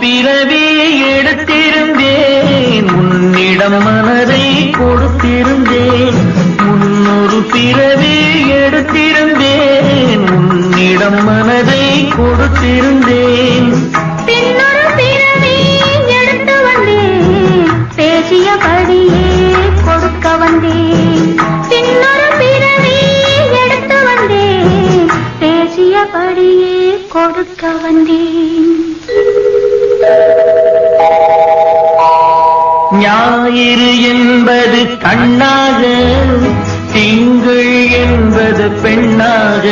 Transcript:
பிறவி எடுத்திருந்தேன் உன்னிடம் மனதை கொடுத்திருந்தேன் முன்னொரு பிறவி எடுத்திருந்தேன் உன்னிடம் மனதை கொடுத்திருந்தேன் பின்னொரு பிறவி எடுத்து வந்தேன் பேசியபடியே கொடுக்க வந்தேன் பின்னொரு பிறவி எடுத்து வந்தேன் பேசியபடியே கொடுக்க வந்தேன் ஞாயிறு என்பது கண்ணாக திங்கள் என்பது பெண்ணாக